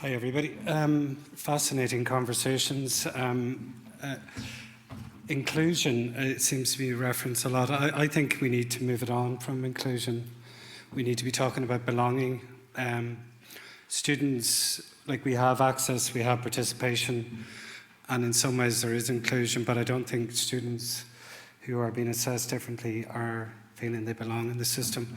Hi, everybody. Fascinating conversations. Inclusion, it seems to be referenced a lot. I think we need to move it on from inclusion. We need to be talking about belonging. Students, like, we have access, we have participation, and in some ways there is inclusion, but I don't think students who are being assessed differently are feeling they belong in the system.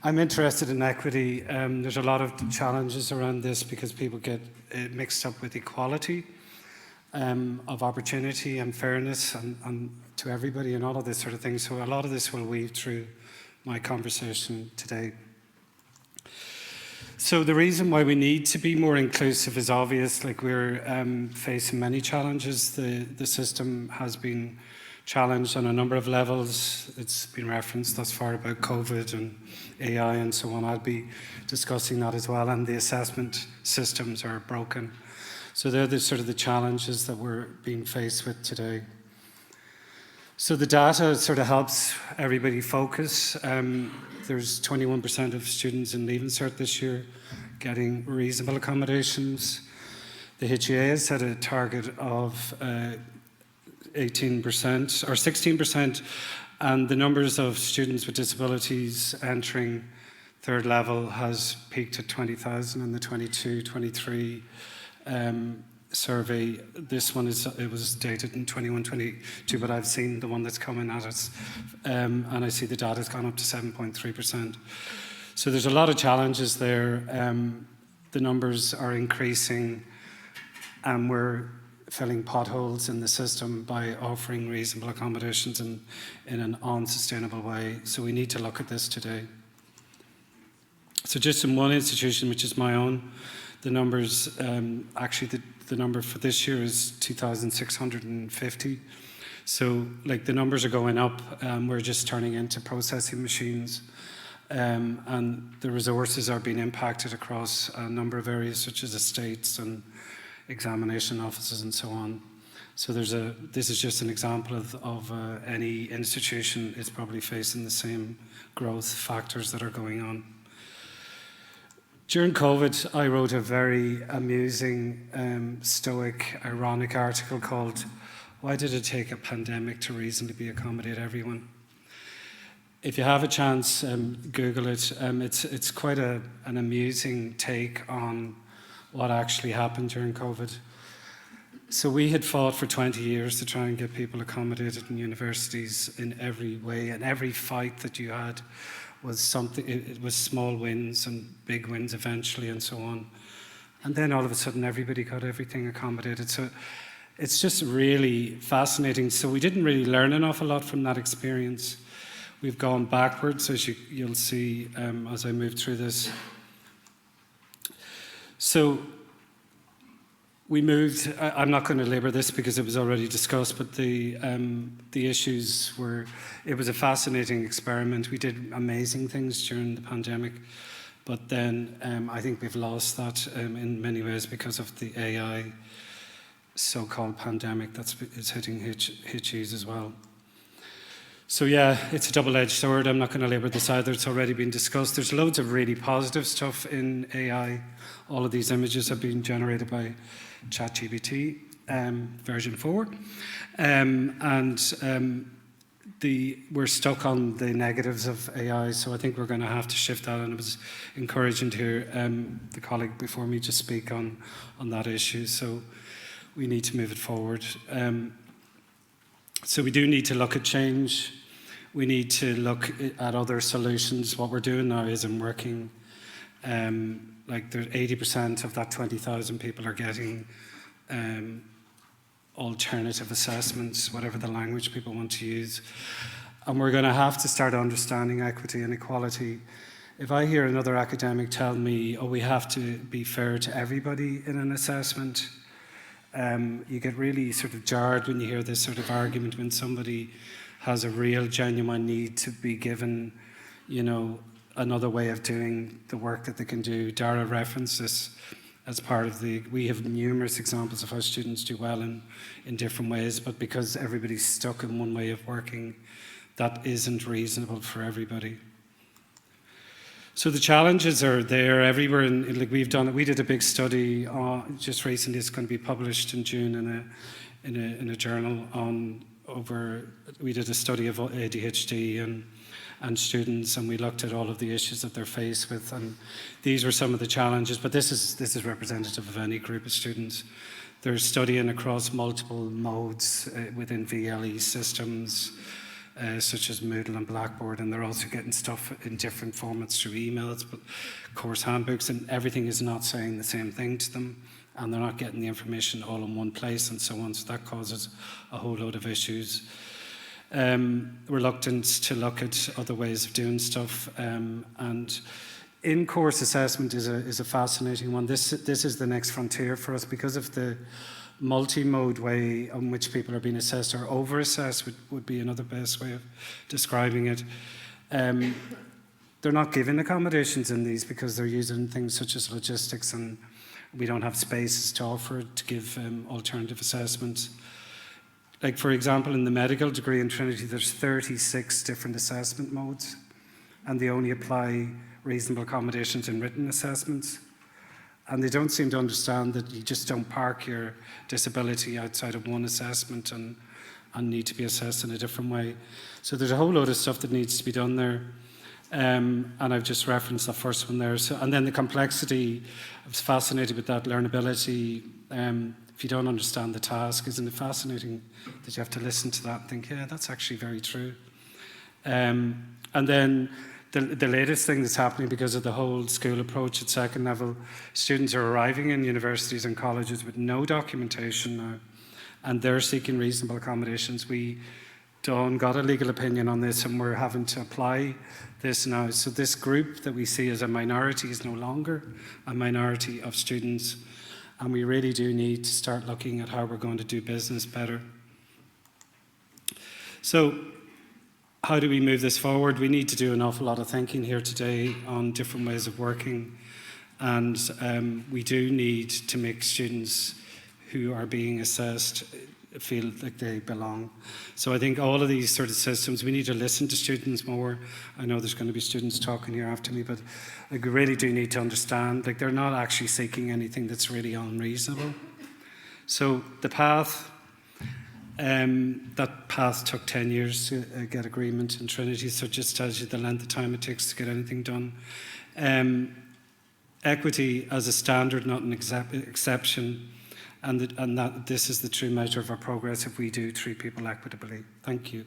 I'm interested in equity. There's a lot of challenges around this because people get it mixed up with equality of opportunity and fairness and to everybody and all of this sort of thing. So a lot of this will weave through my conversation today. So the reason why we need to be more inclusive is obvious. Like, we're facing many challenges. The system has been challenged on a number of levels. It's been referenced thus far about COVID and AI and so on. I'll be discussing that as well. And the assessment systems are broken. So they're the sort of the challenges that we're being faced with today. So the data sort of helps everybody focus. There's 21% of students in Leaving Cert this year getting reasonable accommodations. The HEA has set a target of 18% or 16%, and the numbers of students with disabilities entering third level has peaked at 20,000 in the 22-23 survey. This one it was dated in 21-22, but I've seen the one that's coming at us, and I see the data's gone up to 7.3%. So there's a lot of challenges there. The numbers are increasing, and we're filling potholes in the system by offering reasonable accommodations in an unsustainable way. So we need to look at this today. So just in one institution, which is my own, the numbers, actually the number for this year is 2,650. So, like, the numbers are going up. We're just turning into processing machines. And the resources are being impacted across a number of areas, such as estates and examination offices and so on. So this is just an example of any institution is probably facing the same growth factors that are going on. During COVID, I wrote a very amusing, stoic, ironic article called "Why Did It Take a Pandemic to Reasonably Accommodate Everyone?" If you have a chance, Google it. It's quite an amusing take on what actually happened during COVID. So we had fought for 20 years to try and get people accommodated in universities in every way, and every fight that you had was something. It was small wins and big wins eventually and so on. And then all of a sudden everybody got everything accommodated. So it's just really fascinating. So we didn't really learn an awful lot from that experience. We've gone backwards, as you'll see as I move through this. So we moved, I'm not going to labour this because it was already discussed, but the issues were, it was a fascinating experiment. We did amazing things during the pandemic, but then I think we've lost that in many ways because of the AI so-called pandemic is hitting HEs as well. So yeah, it's a double-edged sword. I'm not going to labour this either. It's already been discussed. There's loads of really positive stuff in AI. All of these images have been generated by ChatGPT version 4. We're stuck on the negatives of AI, so I think we're going to have to shift that, and it was encouraging to hear the colleague before me just speak on that issue. So we need to move it forward. So we do need to look at change. We need to look at other solutions. What we're doing now isn't working. Like, 80% of that 20,000 people are getting alternative assessments, whatever the language people want to use. And we're going to have to start understanding equity and equality. If I hear another academic tell me, oh, we have to be fair to everybody in an assessment, you get really sort of jarred when you hear this sort of argument when somebody has a real, genuine need to be given, another way of doing the work that they can do. Dara referenced this as part of we have numerous examples of how students do well in different ways, but because everybody's stuck in one way of working, that isn't reasonable for everybody. So the challenges are there everywhere, and like we've done it. We did a big study just recently. It's going to be published in June in a journal on over. We did a study of ADHD and students, and we looked at all of the issues that they're faced with, and these were some of the challenges. But this is representative of any group of students. They're studying across multiple modes within VLE systems. Such as Moodle and Blackboard, and they're also getting stuff in different formats through emails, but course handbooks, and everything is not saying the same thing to them, and they're not getting the information all in one place and so on, so that causes a whole load of issues. Reluctance to look at other ways of doing stuff, and in-course assessment is a fascinating one. This is the next frontier for us because of the multi-mode way on which people are being assessed, or over-assessed would be another best way of describing it. They're not given accommodations in these because they're using things such as logistics, and we don't have spaces to offer to give alternative assessments. Like, for example, in the medical degree in Trinity, there's 36 different assessment modes, and they only apply reasonable accommodations in written assessments. And they don't seem to understand that you just don't park your disability outside of one assessment and need to be assessed in a different way. So there's a whole load of stuff that needs to be done there. And I've just referenced the first one there. So, and then the complexity, I was fascinated with that learnability. If you don't understand the task, isn't it fascinating that you have to listen to that and think, yeah, that's actually very true. And then the latest thing that's happening because of the whole school approach at second level, students are arriving in universities and colleges with no documentation now, and they're seeking reasonable accommodations. Dawn got a legal opinion on this, and we're having to apply this now. So this group that we see as a minority is no longer a minority of students, and we really do need to start looking at how we're going to do business better. So, how do we move this forward? We need to do an awful lot of thinking here today on different ways of working, and we do need to make students who are being assessed feel like they belong. So I think all of these sort of systems, we need to listen to students more. I know there's going to be students talking here after me, but like, we really do need to understand, like, they're not actually seeking anything that's really unreasonable. So the path, that path took 10 years to get agreement in Trinity, so it just tells you the length of time it takes to get anything done. Equity as a standard, not an exception, and that this is the true measure of our progress if we do treat people equitably. Thank you.